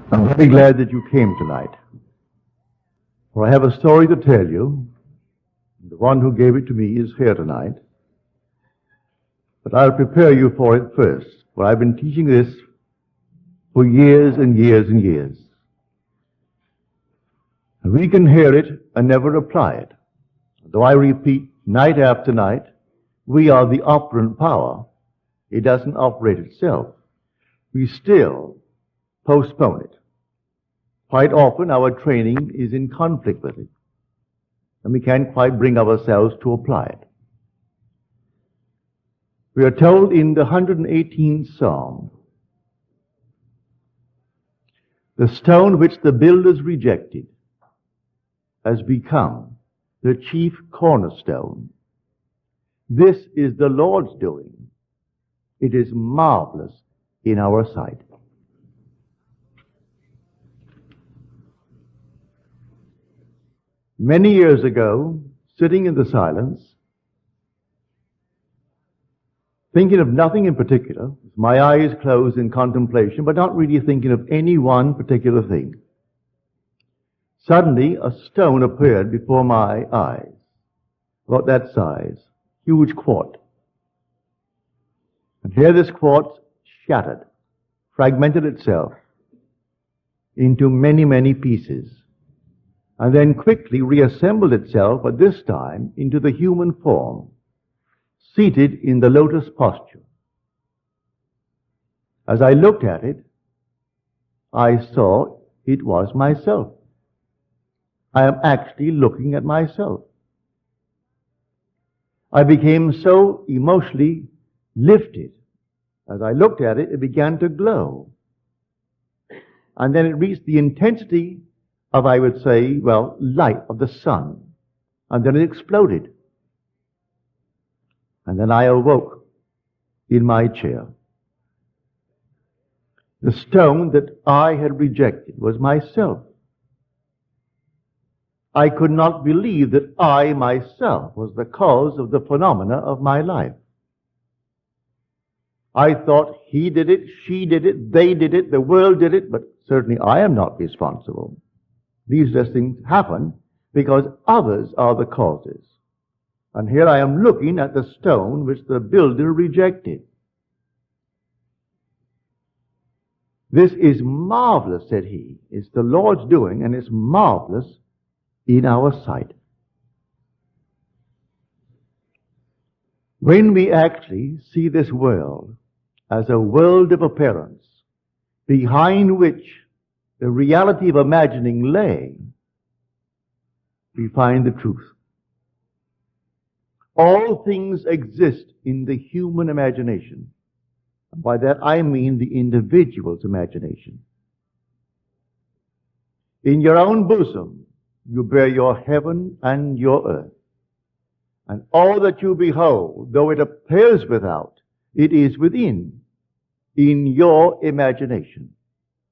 I'm very glad that you came tonight, for I have a story to tell you. The one who gave it to me is here tonight, but I'll prepare you for it first, for I've been teaching this for years and years and years. And we can hear it and never apply it. Though I repeat night after night, we are the operant power. It doesn't operate itself. We still postpone it. Quite often our training is in conflict with it, and we can't quite bring ourselves to apply it. We are told in the 118th Psalm, the stone which the builders rejected has become the chief cornerstone. This is the Lord's doing. It is marvelous in our sight. Many years ago, sitting in the silence, thinking of nothing in particular, my eyes closed in contemplation, but not really thinking of any one particular thing, suddenly a stone appeared before my eyes, about that size, huge quartz. And here this quartz shattered, fragmented itself into many, many pieces, and then quickly reassembled itself, but this time into the human form, seated in the lotus posture. As I looked at it, I saw it was myself. I am actually looking at myself. I became so emotionally lifted. As I looked at it, it began to glow. And then it reached the intensity of, I would say, light of the sun. And then it exploded. And then I awoke in my chair. The stone that I had rejected was myself. I could not believe that I myself was the cause of the phenomena of my life. I thought he did it, she did it, they did it, the world did it, but certainly I am not responsible. These things happen because others are the causes. And here I am looking at the stone which the builder rejected. This is marvelous, said he. It's the Lord's doing, and it's marvelous in our sight. When we actually see this world as a world of appearance, behind which the reality of imagining lay, we find the truth. All things exist in the human imagination. By that I mean the individual's imagination. In your own bosom, you bear your heaven and your earth. And all that you behold, though it appears without, it is within, in your imagination,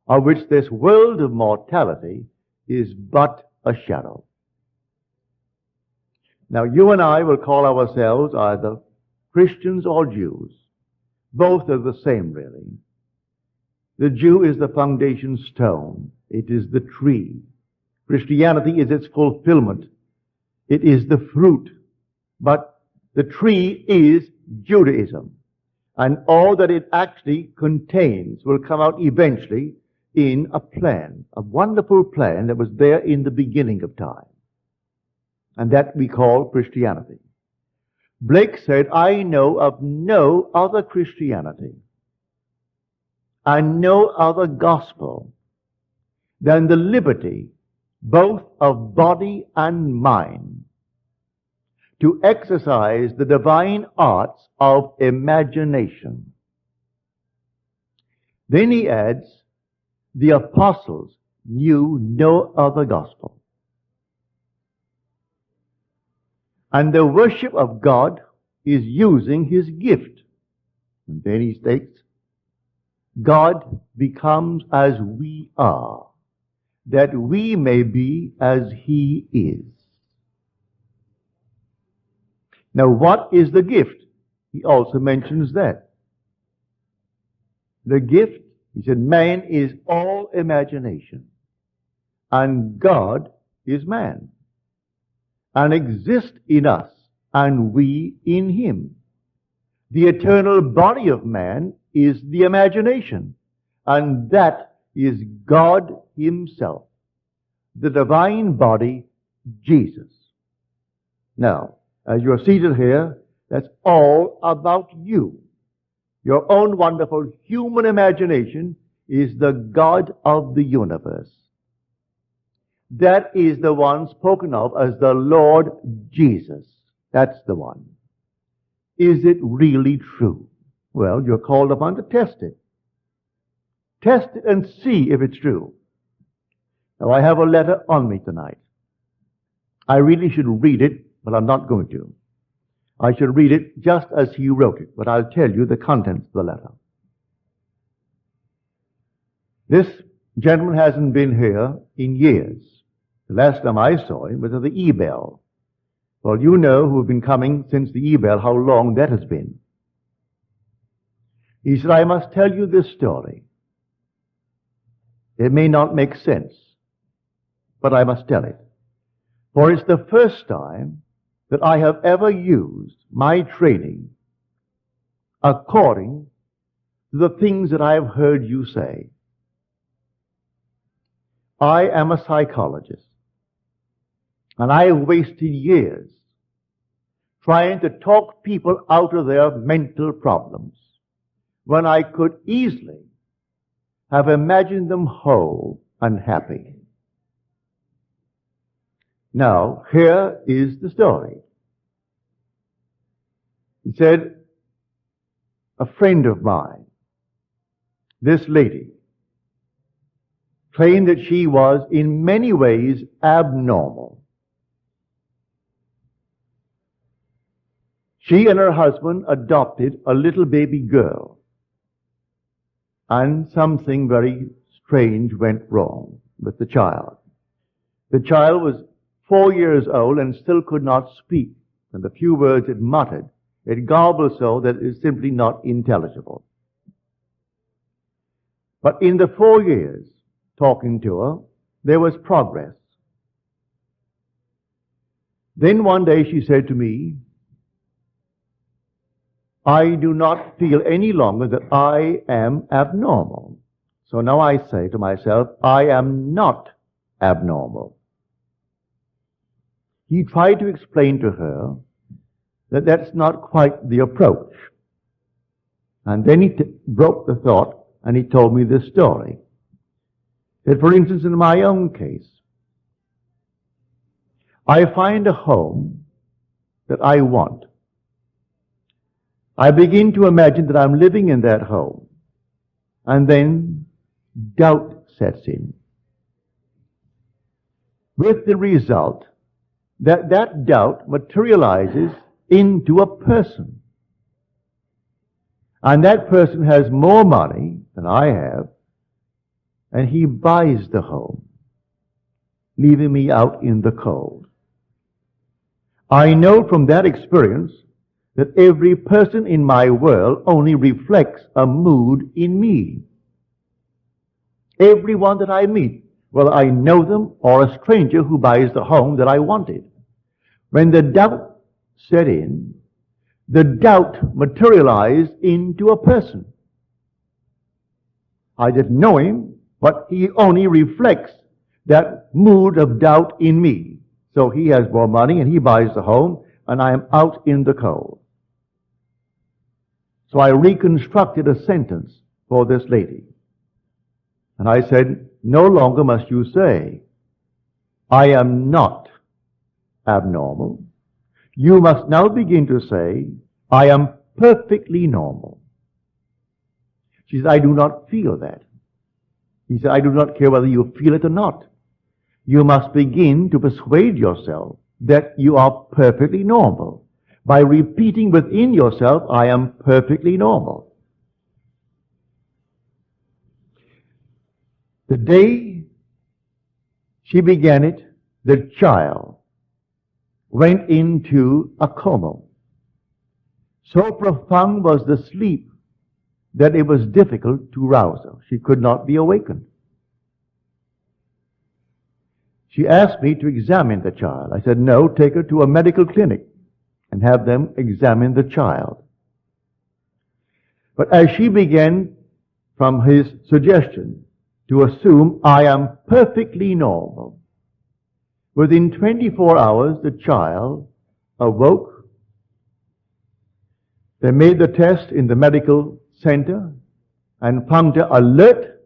of which this world of mortality is but a shadow. Now, you and I will call ourselves either Christians or Jews. Both are the same, really. The Jew is the foundation stone. It is the tree. Christianity is its fulfillment. It is the fruit. But the tree is Judaism. And all that it actually contains will come out eventually in a plan, a wonderful plan that was there in the beginning of time. And that we call Christianity. Blake said, I know of no other Christianity and no other gospel than the liberty both of body and mind to exercise the divine arts of imagination. Then he adds, the apostles knew no other gospel. And the worship of God is using his gift. And then he states, God becomes as we are, that we may be as he is. Now, what is the gift? He also mentions that. The gift He said, man is all imagination, and God is man, and exists in us, and we in him. The eternal body of man is the imagination, and that is God himself, the divine body, Jesus. Now, as you're seated here, that's all about you. Your own wonderful human imagination is the God of the universe. That is the one spoken of as the Lord Jesus. That's the one. Is it really true? Well, you're called upon to test it. Test it and see if it's true. Now, I have a letter on me tonight. I really should read it, but I'm not going to. I should read it just as he wrote it, but I'll tell you the contents of the letter. This gentleman hasn't been here in years. The last time I saw him was at the E-Bell. Well, you know who have been coming since the E-Bell, how long that has been. He said, I must tell you this story. It may not make sense, but I must tell it. For it's the first time that I have ever used my training according to the things that I have heard you say. I am a psychologist, and I have wasted years trying to talk people out of their mental problems when I could easily have imagined them whole and happy. Now, here is the story. He said, a friend of mine, this lady, claimed that she was in many ways abnormal. She and her husband adopted a little baby girl, and something very strange went wrong with the child. The child was 4 years old and still could not speak, and the few words it muttered, it garbled so that it is simply not intelligible. But in the 4 years talking to her, there was progress. Then one day she said to me, I do not feel any longer that I am abnormal. So now I say to myself, I am not abnormal. He tried to explain to her that that's not quite the approach. And then he broke the thought and he told me this story. That, for instance, in my own case, I find a home that I want. I begin to imagine that I'm living in that home, and then doubt sets in, with the result that that doubt materializes into a person. And that person has more money than I have, and he buys the home, leaving me out in the cold. I know from that experience that every person in my world only reflects a mood in me. Everyone that I meet, whether I know them or a stranger who buys the home that I wanted. When the doubt set in, the doubt materialized into a person. I didn't know him, but he only reflects that mood of doubt in me. So he has more money and he buys the home, and I am out in the cold. So I reconstructed a sentence for this lady. And I said, no longer must you say, I am not abnormal. You must now begin to say, I am perfectly normal. She said, I do not feel that. He said, I do not care whether you feel it or not. You must begin to persuade yourself that you are perfectly normal by repeating within yourself, I am perfectly normal. The day she began it, the child went into a coma. So profound was the sleep that it was difficult to rouse her. She could not be awakened. She asked me to examine the child. I said, no, take her to a medical clinic and have them examine the child. But as she began, from his suggestion, to assume I am perfectly normal, within 24 hours the child awoke. They made the test in the medical center and found her alert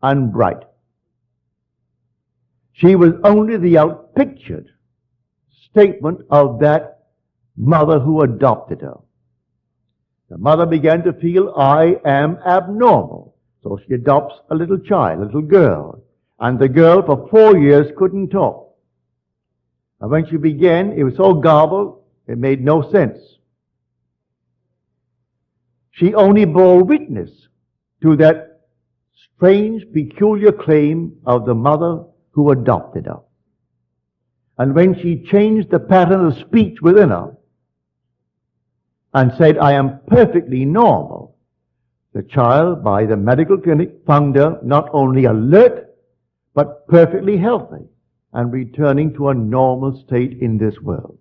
and bright. She was only the outpictured statement of that mother who adopted her. The mother began to feel, I am abnormal. So she adopts a little child, a little girl. And the girl for 4 years couldn't talk. And when she began, it was so garbled, it made no sense. She only bore witness to that strange, peculiar claim of the mother who adopted her. And when she changed the pattern of speech within her and said, I am perfectly normal, the child, by the medical clinic, found her not only alert, but perfectly healthy and returning to a normal state in this world.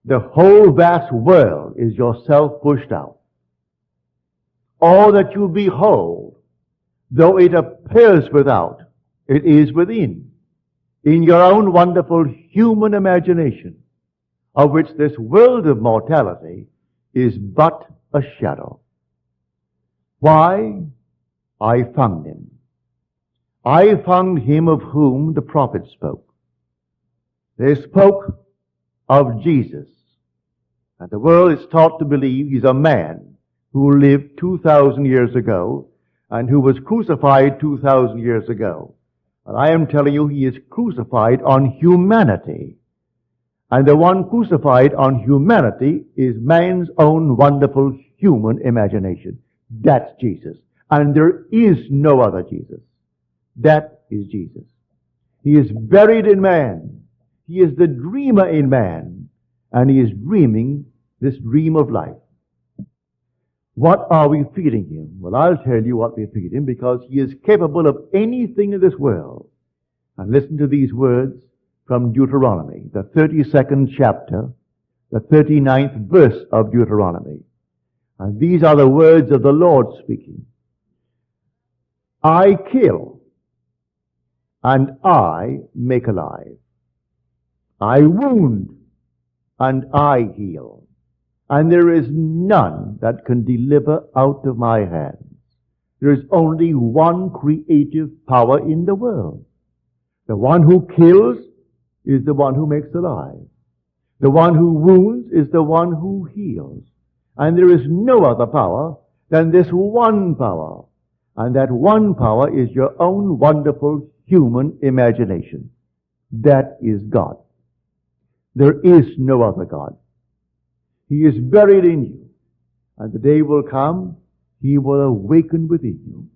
The whole vast world is yourself pushed out. All that you behold, though it appears without, it is within, in your own wonderful human imagination, of which this world of mortality is but a shadow. Why? I found him. I found him of whom the prophets spoke. They spoke of Jesus. And the world is taught to believe he's a man who lived 2,000 years ago and who was crucified 2,000 years ago. And I am telling you, he is crucified on humanity. And the one crucified on humanity is man's own wonderful human imagination. That's Jesus. And there is no other Jesus. That is Jesus. He is buried in man. He is the dreamer in man. And he is dreaming this dream of life. What are we feeding him? Well, I'll tell you what we feed him, because he is capable of anything in this world. And listen to these words from Deuteronomy, the 32nd chapter, the 39th verse of Deuteronomy. And these are the words of the Lord speaking. I kill, and I make alive. I wound, and I heal. And there is none that can deliver out of my hands. There is only one creative power in the world. The one who kills is the one who makes alive. The one who wounds is the one who heals. And there is no other power than this one power. And that one power is your own wonderful human imagination. That is God. There is no other God. He is buried in you. And the day will come, he will awaken within you.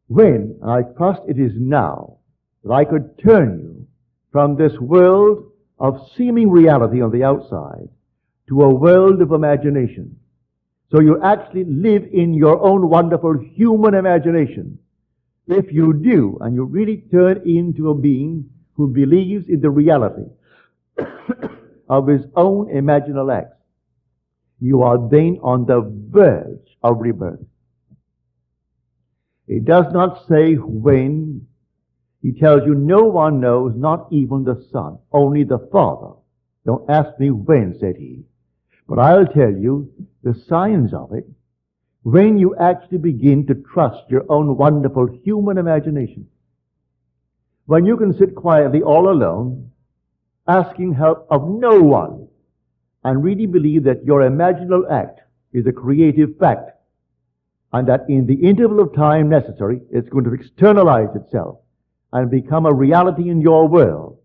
When, and I trust it is now, that I could turn you from this world of seeming reality on the outside to a world of imagination. So you actually live in your own wonderful human imagination. If you do, and you really turn into a being who believes in the reality of his own imaginal acts, you are then on the verge of rebirth. It does not say when. He tells you no one knows, not even the Son, only the Father. Don't ask me when, said he. But I'll tell you the signs of it when you actually begin to trust your own wonderful human imagination. When you can sit quietly all alone, asking help of no one, and really believe that your imaginal act is a creative fact, and that in the interval of time necessary, it's going to externalize itself and become a reality in your world,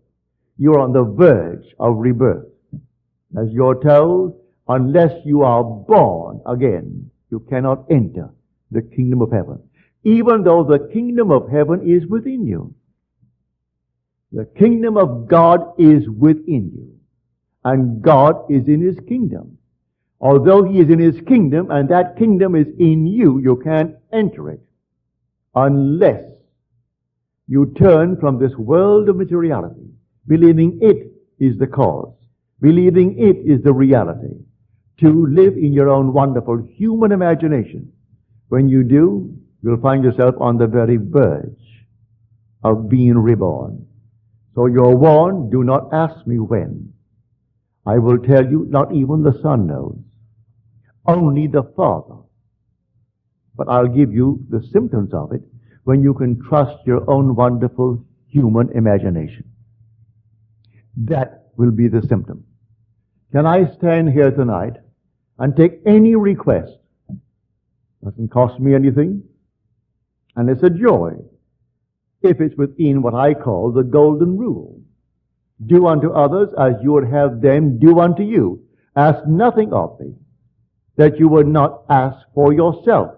you're on the verge of rebirth. As you're told, unless you are born again, you cannot enter the kingdom of heaven, even though the kingdom of heaven is within you. The kingdom of God is within you, and God is in his kingdom. Although he is in his kingdom, and that kingdom is in you, you can't enter it unless you turn from this world of materiality, believing it is the cause, believing it is the reality, to live in your own wonderful human imagination. When you do, you'll find yourself on the very verge of being reborn. So you're warned, do not ask me when. I will tell you, not even the Son knows, only the Father. But I'll give you the symptoms of it when you can trust your own wonderful human imagination. That will be the symptom. Can I stand here tonight and take any request? Doesn't cost me anything. And it's a joy if it's within what I call the golden rule. Do unto others as you would have them do unto you. Ask nothing of me that you would not ask for yourself.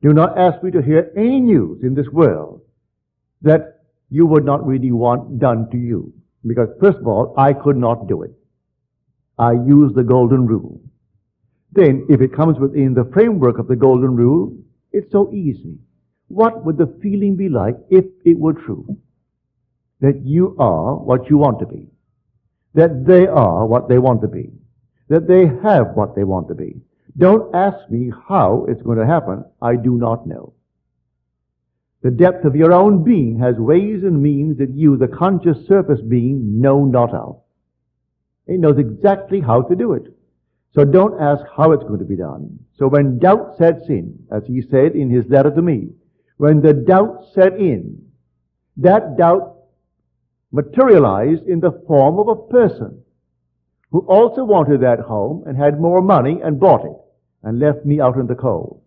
Do not ask me to hear any news in this world that you would not really want done to you. Because first of all, I could not do it. I use the golden rule. Then, if it comes within the framework of the golden rule, it's so easy. What would the feeling be like if it were true? That you are what you want to be. That they are what they want to be. That they have what they want to be. Don't ask me how it's going to happen. I do not know. The depth of your own being has ways and means that you, the conscious surface being, know not of. It knows exactly how to do it. So don't ask how it's going to be done. So when doubt sets in, as he said in his letter to me, when the doubt set in, that doubt materialized in the form of a person who also wanted that home and had more money and bought it and left me out in the cold.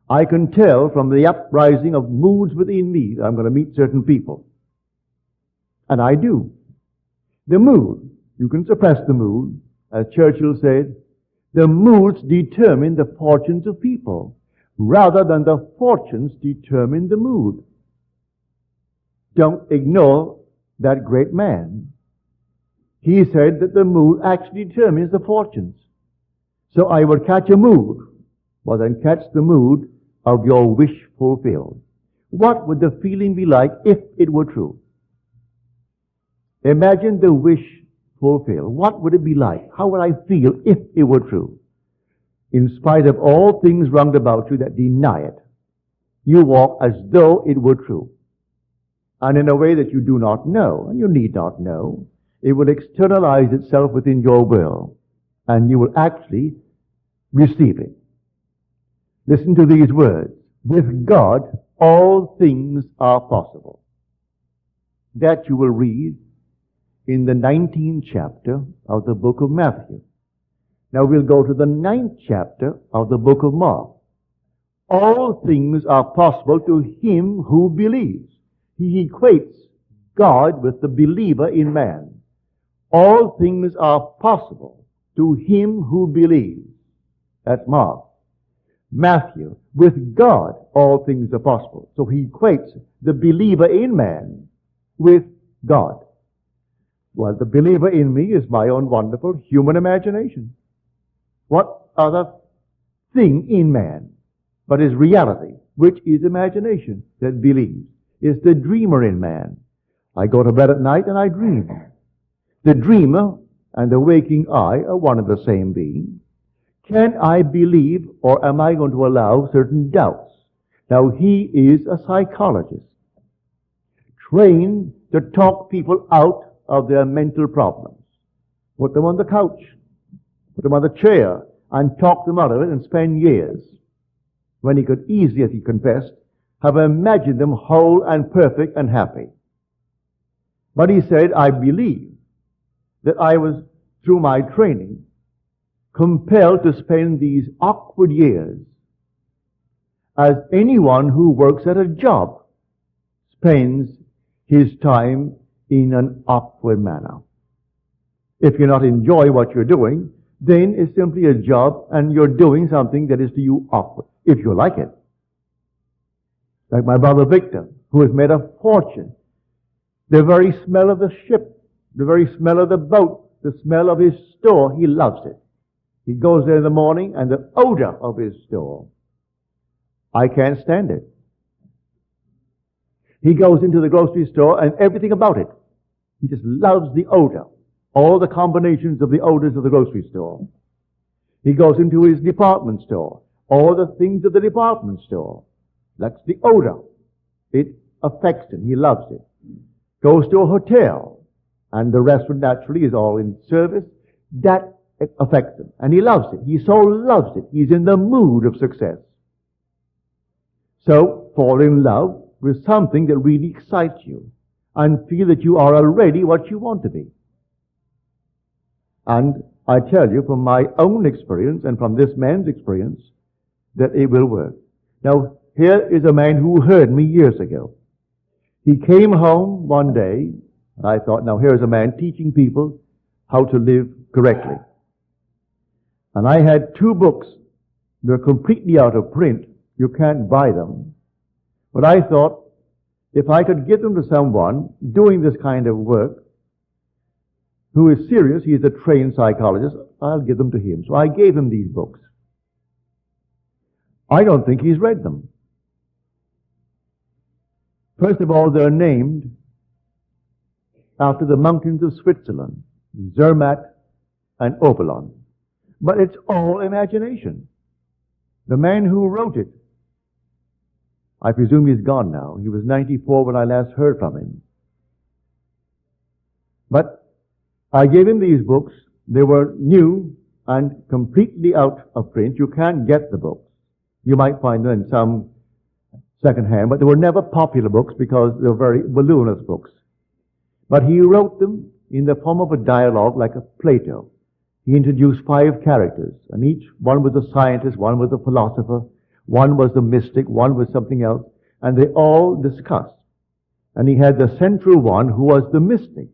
I can tell from the uprising of moods within me that I'm going to meet certain people. And I do. The mood, you can suppress the mood. As Churchill said, the moods determine the fortunes of people rather than the fortunes determine the mood. Don't ignore that great man. He said that the mood actually determines the fortunes. So I would catch a mood, well then catch the mood of your wish fulfilled. What would the feeling be like if it were true? Imagine the wish fulfilled. What would it be like? How would I feel if it were true? In spite of all things round about you that deny it, you walk as though it were true. And in a way that you do not know, and you need not know, it will externalize itself within your will, and you will actually receive it. Listen to these words. With God, all things are possible. That you will read in the 19th chapter of the book of Matthew. Now we'll go to the 9th chapter of the book of Mark. All things are possible to him who believes. He equates God with the believer in man. All things are possible to him who believes. That's Mark. Matthew, with God, all things are possible. So he equates the believer in man with God. Well, the believer in me is my own wonderful human imagination. What other thing in man but is reality, which is imagination that believes? Is the dreamer in man. I go to bed at night and I dream. The dreamer and the waking I are one and the same being. Can I believe or am I going to allow certain doubts? Now he is a psychologist, trained to talk people out of their mental problems. Put them on the couch, put them on the chair, and talk them out of it and spend years, when he could easily, as he confessed, have imagined them whole and perfect and happy. But he said, I believe that I was, through my training, compelled to spend these awkward years as anyone who works at a job spends his time in an awkward manner. If you're not enjoying what you're doing, then it's simply a job and you're doing something that is to you awkward, if you like it. Like my brother Victor, who has made a fortune. The very smell of the ship, the very smell of the boat, the smell of his store, he loves it. He goes there in the morning, and the odor of his store, I can't stand it. He goes into the grocery store and everything about it. He just loves the odor, all the combinations of the odors of the grocery store. He goes into his department store, all the things of the department store. That's the odor. It affects him. He loves it. Goes to a hotel, and the restaurant naturally is all in service. That affects him, and he loves it. He so loves it. He's in the mood of success. So, fall in love with something that really excites you and feel that you are already what you want to be. And I tell you from my own experience and from this man's experience that it will work. Now, here is a man who heard me years ago. He came home one day, and I thought, now here's a man teaching people how to live correctly. And I had 2 books. They're completely out of print. You can't buy them. But I thought, if I could give them to someone doing this kind of work, who is serious, he's a trained psychologist, I'll give them to him. So I gave him these books. I don't think he's read them. First of all, they're named after the mountains of Switzerland, Zermatt and Oberland. But it's all imagination. The man who wrote it, I presume he's gone now. He was 94 when I last heard from him. But I gave him these books. They were new and completely out of print. You can't get the books. You might find them in some second-hand, but they were never popular books because they were very voluminous books. But he wrote them in the form of a dialogue like a Plato. He introduced 5 characters, and each one was a scientist, one was a philosopher, one was a mystic, one was something else, and they all discussed. And he had the central one who was the mystic,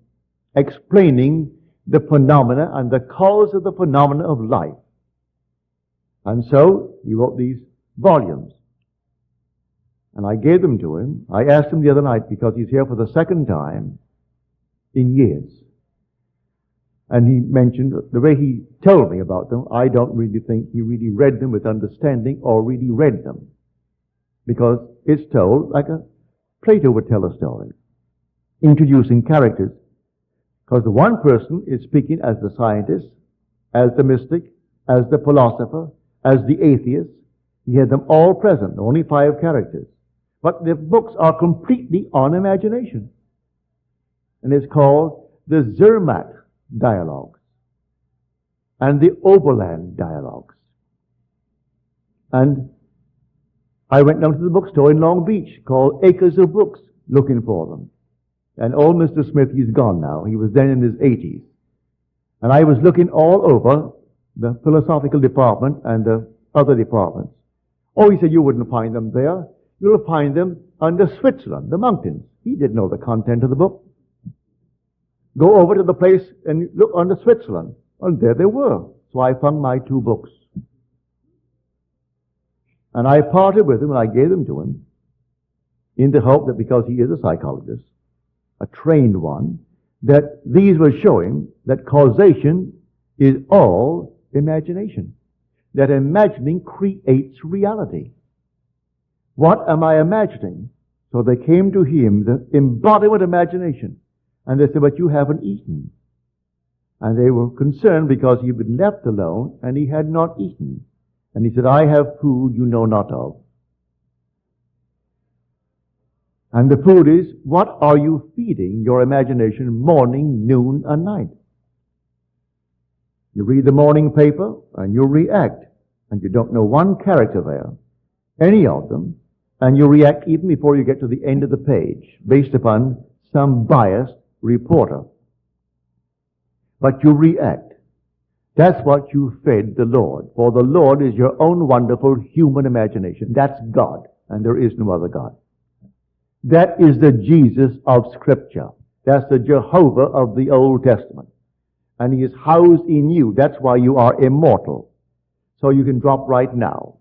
explaining the phenomena and the cause of the phenomena of life. And so he wrote these volumes. And I gave them to him. I asked him the other night, because he's here for the second time in years. And he mentioned the way he told me about them, I don't really think he really read them with understanding or really read them. Because it's told like a Plato would tell a story, introducing characters. Because the one person is speaking as the scientist, as the mystic, as the philosopher, as the atheist. He had them all present, only 5 characters. But the books are completely on imagination. And it's called the Zermatt Dialogues and the Oberland Dialogues. And I went down to the bookstore in Long Beach called Acres of Books looking for them. And old Mr. Smith, he's gone now. He was then in his 80s. And I was looking all over the philosophical department and the other departments. Oh, he said, you wouldn't find them there. You'll find them under Switzerland, the mountains. He didn't know the content of the book. Go over to the place and look under Switzerland. And there they were. So I found my 2 books. And I parted with him and I gave them to him in the hope that because he is a psychologist, a trained one, that these will show him that causation is all imagination. That imagining creates reality. What am I imagining? So they came to him, the embodiment of imagination. And they said, but you haven't eaten. And they were concerned because he had been left alone and he had not eaten. And he said, I have food you know not of. And the food is, what are you feeding your imagination morning, noon, and night? You read the morning paper and you react. And you don't know one character there, any of them, and you react even before you get to the end of the page, based upon some biased reporter. But you react. That's what you fed the Lord. For the Lord is your own wonderful human imagination. That's God, and there is no other God. That is the Jesus of Scripture. That's the Jehovah of the Old Testament. And He is housed in you. That's why you are immortal. So you can drop right now.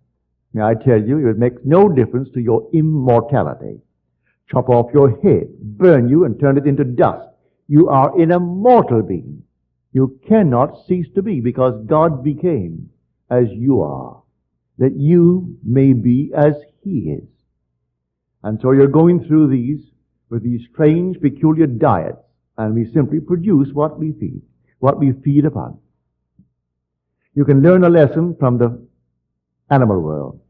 Now I tell you, it makes no difference to your immortality. Chop off your head, burn you, and turn it into dust. You are an immortal being. You cannot cease to be, because God became as you are, that you may be as He is. And so you're going through these with these strange, peculiar diets, and we simply produce what we feed upon. You can learn a lesson from the animal world.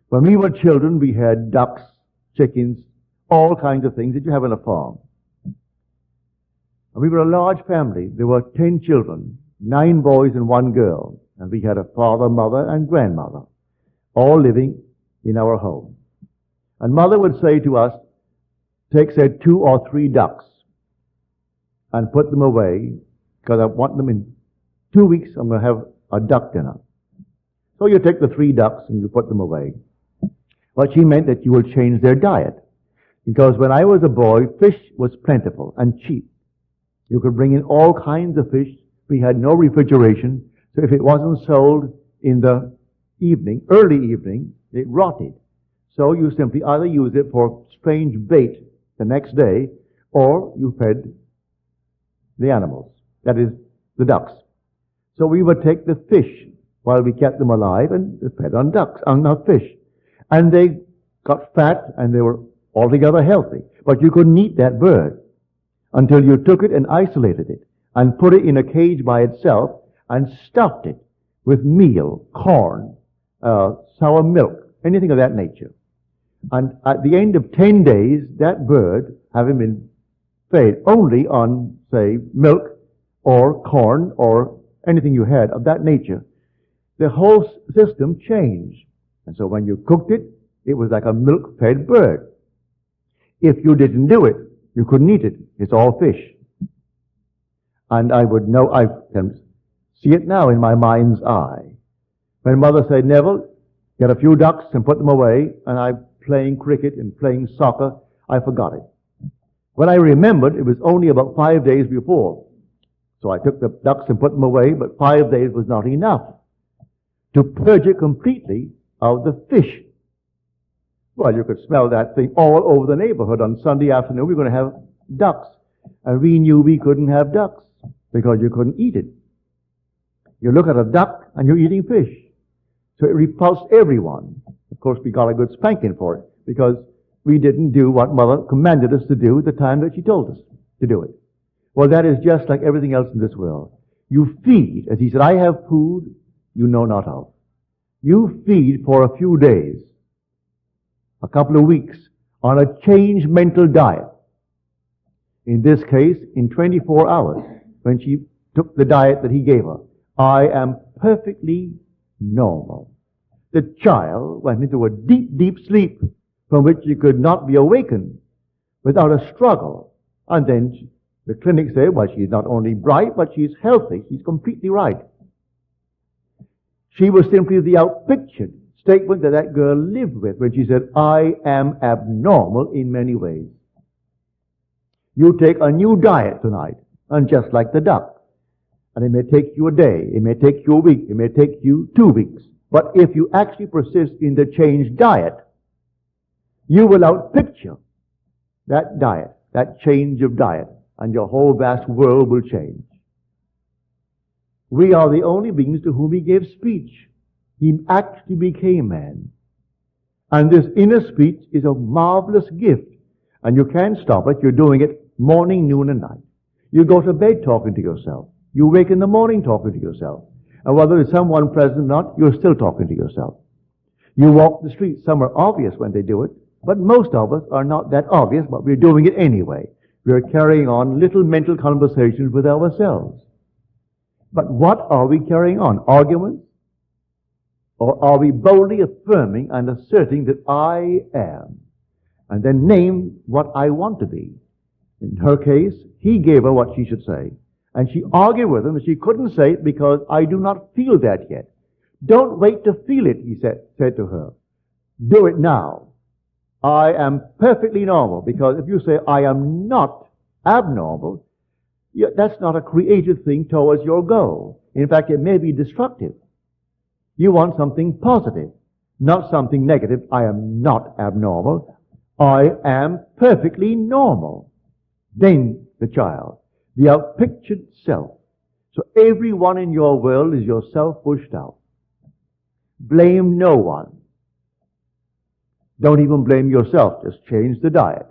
When we were children, we had ducks, chickens, all kinds of things that you have on a farm. And we were a large family. There were 10 children, 9 boys and 1 girl. And we had a father, mother, and grandmother, all living in our home. And Mother would say to us, take, say, 2 or 3 ducks and put them away, because I want them in 2 weeks, I'm going to have a duck dinner. So you take the 3 ducks and you put them away. But she meant that you will change their diet. Because when I was a boy, fish was plentiful and cheap. You could bring in all kinds of fish. We had no refrigeration, so if it wasn't sold in the evening, early evening, it rotted. So you simply either use it for strange bait the next day, or you fed the animals, that is, the ducks. So we would take the fish while we kept them alive and fed on ducks, on fish. And they got fat and they were altogether healthy. But you couldn't eat that bird until you took it and isolated it and put it in a cage by itself and stuffed it with meal, corn, sour milk, anything of that nature. And at the end of 10 days, that bird, having been fed only on, say, milk or corn or anything you had of that nature, the whole system changed. And so when you cooked it, it was like a milk-fed bird. If you didn't do it, you couldn't eat it. It's all fish. And I would know, I can see it now in my mind's eye. When Mother said, Neville, get a few ducks and put them away, and I'm playing cricket and playing soccer, I forgot it. When I remembered, it was only about 5 days before. So I took the ducks and put them away, but 5 days was not enough to purge it completely of the fish. Well, you could smell that thing all over the neighborhood. On Sunday afternoon, we were going to have ducks. And we knew we couldn't have ducks because you couldn't eat it. You look at a duck and you're eating fish. So it repulsed everyone. Of course, we got a good spanking for it because we didn't do what Mother commanded us to do at the time that she told us to do it. Well, that is just like everything else in this world. You feed, as he said, I have food you know not of. You feed for a few days, a couple of weeks, on a changed mental diet. In this case, in 24 hours, when she took the diet that he gave her, I am perfectly normal. The child went into a deep, deep sleep from which she could not be awakened without a struggle. And then the clinic said, well, she's not only bright, but she's healthy. She's completely right. She was simply the outpictured statement that that girl lived with when she said, I am abnormal in many ways. You take a new diet tonight, and just like the duck. And it may take you a day, it may take you a week, it may take you 2 weeks. But if you actually persist in the changed diet, you will outpicture that diet, that change of diet, and your whole vast world will change. We are the only beings to whom he gave speech. He actually became man. And this inner speech is a marvelous gift. And you can't stop it. You're doing it morning, noon, and night. You go to bed talking to yourself. You wake in the morning talking to yourself. And whether there's someone present or not, you're still talking to yourself. You walk the street. Some are obvious when they do it, but most of us are not that obvious, but we're doing it anyway. We're carrying on little mental conversations with ourselves. But what are we carrying on? Arguments? Or are we boldly affirming and asserting that I am? And then name what I want to be. In her case, he gave her what she should say. And she argued with him that she couldn't say it because I do not feel that yet. Don't wait to feel it, he said to her. Do it now. I am perfectly normal, because if you say I am not abnormal, that's not a creative thing towards your goal. In fact, it may be destructive. You want something positive, not something negative. I am not abnormal. I am perfectly normal. Then the child, the outpictured self, So everyone in your world is yourself pushed out. Blame no one. Don't even blame yourself. Just change the diet.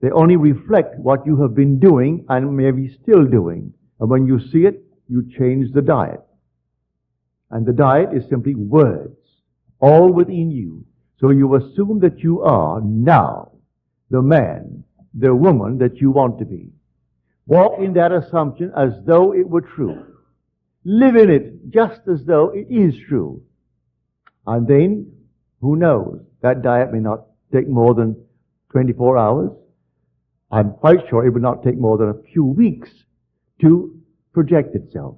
They only reflect what you have been doing and maybe still doing. And when you see it, you change the diet. And the diet is simply words, all within you. So you assume that you are now the man, the woman that you want to be. Walk in that assumption as though it were true. Live in it just as though it is true. And then, who knows, that diet may not take more than 24 hours. I'm quite sure it would not take more than a few weeks to project itself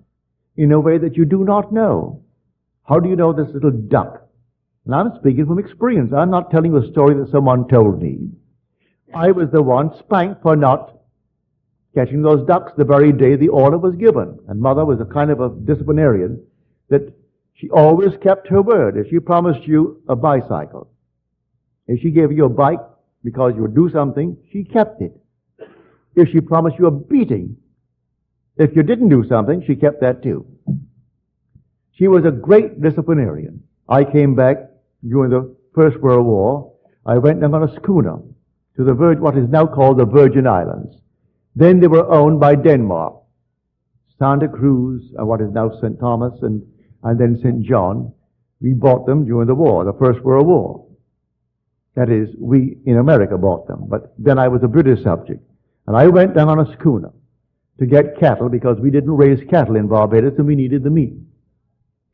in a way that you do not know. How do you know this little duck? And I'm speaking from experience. I'm not telling you a story that someone told me. I was the one spanked for not catching those ducks the very day the order was given. And Mother was a kind of a disciplinarian that she always kept her word. If she promised you a bicycle, if she gave you a bike because you would do something, she kept it. If she promised you a beating, if you didn't do something, she kept that too. She was a great disciplinarian. I came back during the First World War. I went down on a schooner to the verge, what is now called the Virgin Islands. Then they were owned by Denmark. Santa Cruz, and what is now St. Thomas, and then St. John. We bought them during the war, the First World War. That is, we in America bought them. But then I was a British subject. And I went down on a schooner to get cattle because we didn't raise cattle in Barbados and we needed the meat.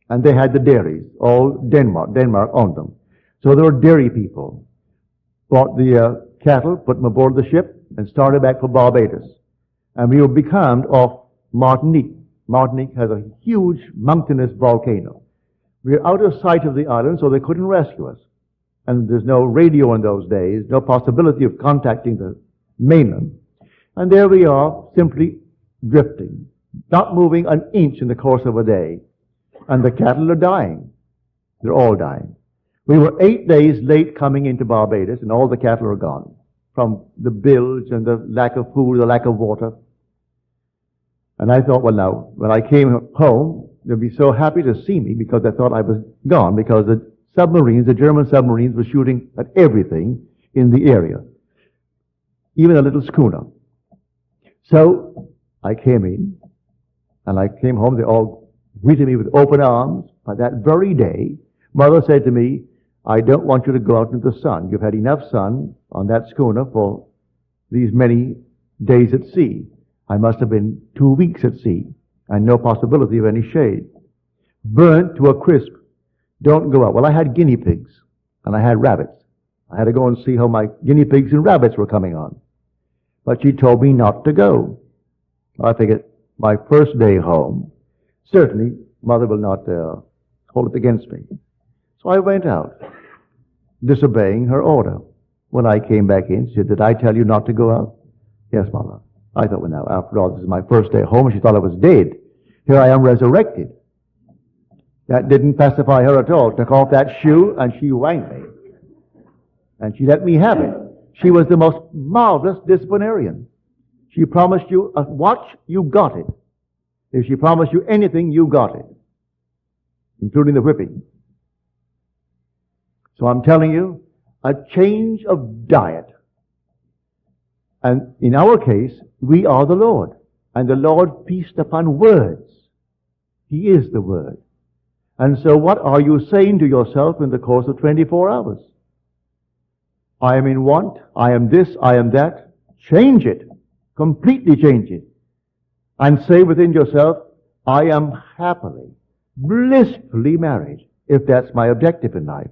And they had the dairies, all Denmark. Denmark owned them. So there were dairy people. Bought the cattle, put them aboard the ship, and started back for Barbados. And we were becalmed off Martinique. Martinique has a huge mountainous volcano. We were out of sight of the island, so they couldn't rescue us. And there's no radio in those days, no possibility of contacting the mainland. And there we are, simply drifting, not moving an inch in the course of a day. And the cattle are dying. They're all dying. We were 8 days late coming into Barbados, and all the cattle are gone from the bilge and the lack of food, the lack of water. And I thought, well, now, when I came home, they'd be so happy to see me because they thought I was gone because the submarines, the German submarines, were shooting at everything in the area, even a little schooner. So I came in, and I came home. They all greeted me with open arms. By that very day, Mother said to me, I don't want you to go out into the sun. You've had enough sun on that schooner for these many days at sea. I must have been 2 weeks at sea, and no possibility of any shade. Burnt to a crisp. Don't go out. Well, I had guinea pigs, and I had rabbits. I had to go and see how my guinea pigs and rabbits were coming on. But she told me not to go. I figured my first day home, certainly Mother will not hold it against me. So I went out, disobeying her order. When I came back in, she said, did I tell you not to go out? Yes, Mother. I thought, well, now, after all, this is my first day home. She thought I was dead. Here I am resurrected. That didn't pacify her at all. Took off that shoe, and she whanked me. And she let me have it. She was the most marvelous disciplinarian. She promised you a watch, you got it. If she promised you anything, you got it, including the whipping. So I'm telling you, a change of diet. And in our case, we are the Lord. And the Lord feasts upon words. He is the Word. And so what are you saying to yourself in the course of 24 hours? I am in want, I am this, I am that. Change it. Completely change it. And say within yourself, I am happily, blissfully married, if that's my objective in life.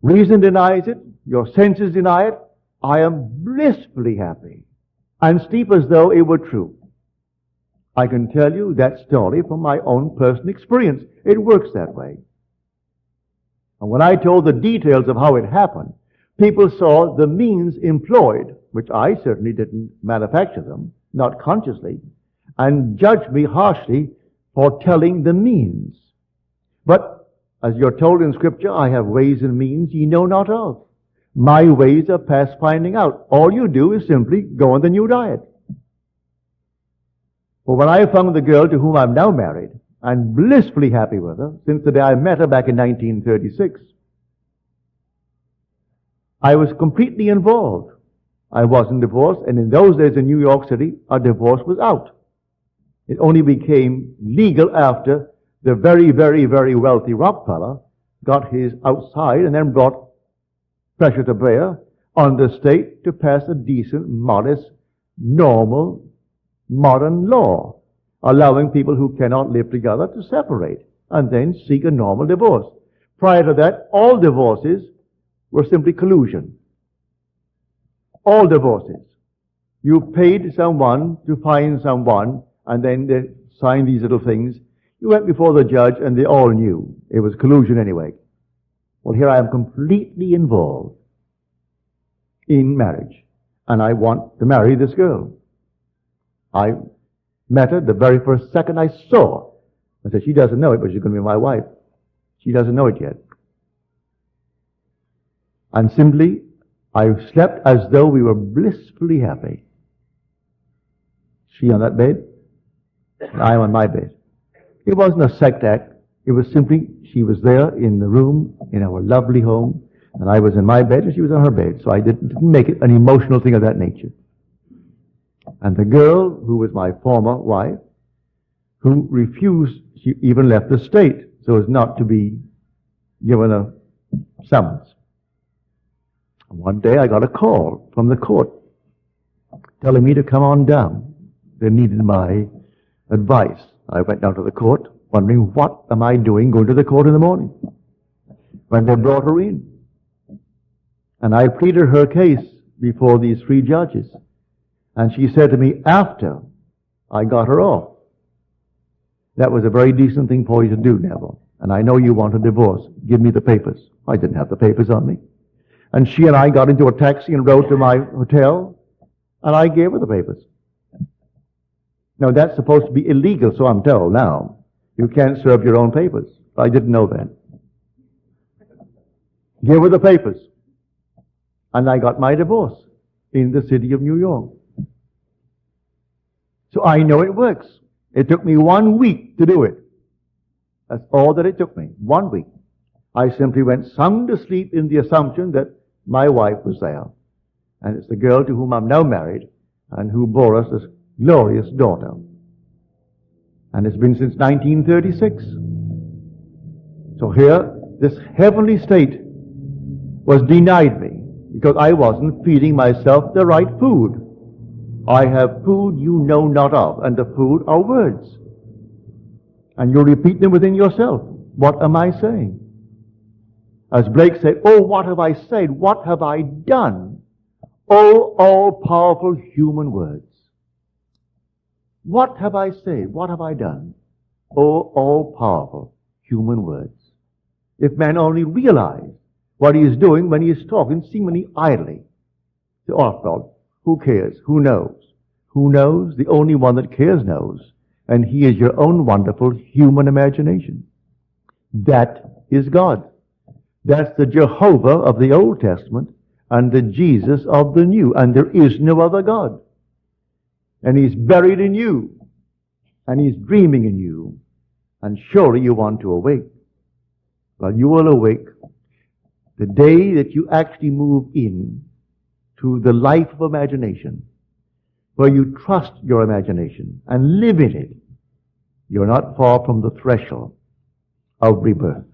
Reason denies it, your senses deny it, I am blissfully happy. And sleep as though it were true. I can tell you that story from my own personal experience. It works that way. And when I told the details of how it happened, people saw the means employed, which I certainly didn't manufacture them, not consciously, and judged me harshly for telling the means. But, as you're told in Scripture, I have ways and means ye know not of. My ways are past finding out. All you do is simply go on the new diet. But when I found the girl to whom I'm now married, and blissfully happy with her, since the day I met her back in 1936, I was completely involved. I wasn't divorced, and in those days in New York City, a divorce was out. It only became legal after the very, very, very wealthy Rockefeller got his outside and then brought pressure to bear on the state to pass a decent, modest, normal, modern law, allowing people who cannot live together to separate and then seek a normal divorce. Prior to that, all divorces were simply collusion. All divorces. You paid someone to find someone, and then they signed these little things. You went before the judge, and they all knew it was collusion anyway. Well, here I am completely involved in marriage, and I want to marry this girl. I met her the very first second I saw her. I said, she doesn't know it, but she's going to be my wife. She doesn't know it yet. And simply, I slept as though we were blissfully happy. She on that bed, and I on my bed. It wasn't a sex act. It was simply, she was there in the room, in our lovely home, and I was in my bed and she was on her bed. So I didn't make it an emotional thing of that nature. And the girl, who was my former wife, who refused, she even left the state so as not to be given a summons. One day I got a call from the court telling me to come on down. They needed my advice. I went down to the court wondering, what am I doing going to the court in the morning? When they brought her in. And I pleaded her case before these three judges. And she said to me after I got her off, that was a very decent thing for you to do, Neville. And I know you want a divorce. Give me the papers. I didn't have the papers on me. And she and I got into a taxi and rode to my hotel, and I gave her the papers. Now, that's supposed to be illegal, so I'm told now. You can't serve your own papers. I didn't know that. Gave her the papers. And I got my divorce in the city of New York. So I know it works. It took me 1 week to do it. That's all that it took me. 1 week. I simply went sound asleep in the assumption that my wife was there. And it's the girl to whom I'm now married and who bore us this glorious daughter. And it's been since 1936. So here, this heavenly state was denied me because I wasn't feeding myself the right food. I have food you know not of, and the food are words. And you repeat them within yourself. What am I saying? As Blake said, oh, what have I said? What have I done? Oh, all-powerful human words. What have I said? What have I done? Oh, all-powerful human words. If man only realized what he is doing when he is talking seemingly idly. The well, who cares? Who knows? Who knows? The only one that cares knows. And he is your own wonderful human imagination. That is God. That's the Jehovah of the Old Testament and the Jesus of the New. And there is no other God. And he's buried in you. And he's dreaming in you. And surely you want to awake. Well, you will awake the day that you actually move in to the life of imagination, where you trust your imagination and live in it. You're not far from the threshold of rebirth.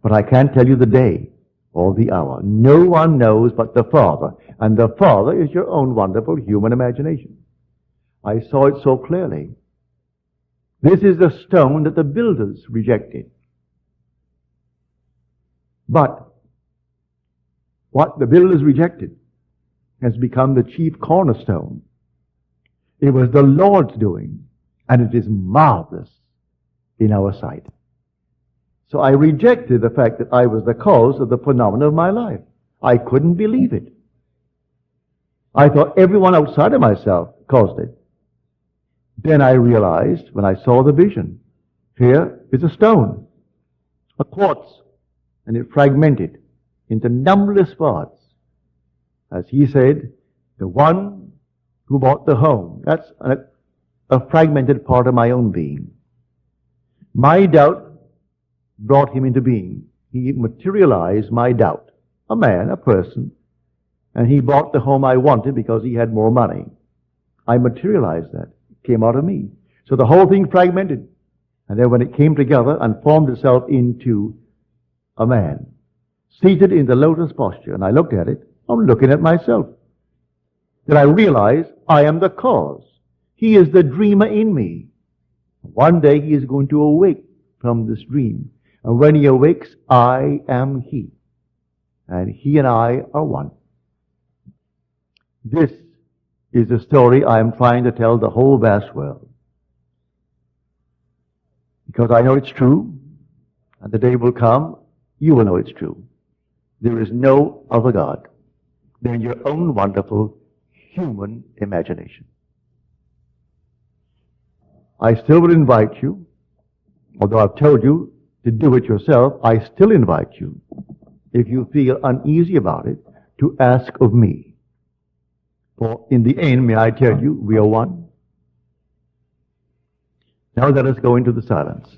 But I can't tell you the day or the hour. No one knows but the Father. And the Father is your own wonderful human imagination. I saw it so clearly. This is the stone that the builders rejected. But what the builders rejected has become the chief cornerstone. It was the Lord's doing, and it is marvelous in our sight. So I rejected the fact that I was the cause of the phenomenon of my life. I couldn't believe it. I thought everyone outside of myself caused it. Then I realized, when I saw the vision, here is a stone, a quartz, and it fragmented into numberless parts. As he said, the one who bought the home, that's a fragmented part of my own being. My doubt brought him into being. He materialized my doubt. A man, a person. And he bought the home I wanted because he had more money. I materialized that. It came out of me. So the whole thing fragmented. And then when it came together and formed itself into a man, seated in the lotus posture, and I looked at it, I'm looking at myself. Then I realized I am the cause. He is the dreamer in me. One day he is going to awake from this dream. And when he awakes, I am he. And he and I are one. This is the story I am trying to tell the whole vast world. Because I know it's true, and the day will come, you will know it's true. There is no other God than your own wonderful human imagination. I still will invite you, although I've told you to do it yourself, I still invite you, if you feel uneasy about it, to ask of me. For in the end, may I tell you, we are one. Now let us go into the silence.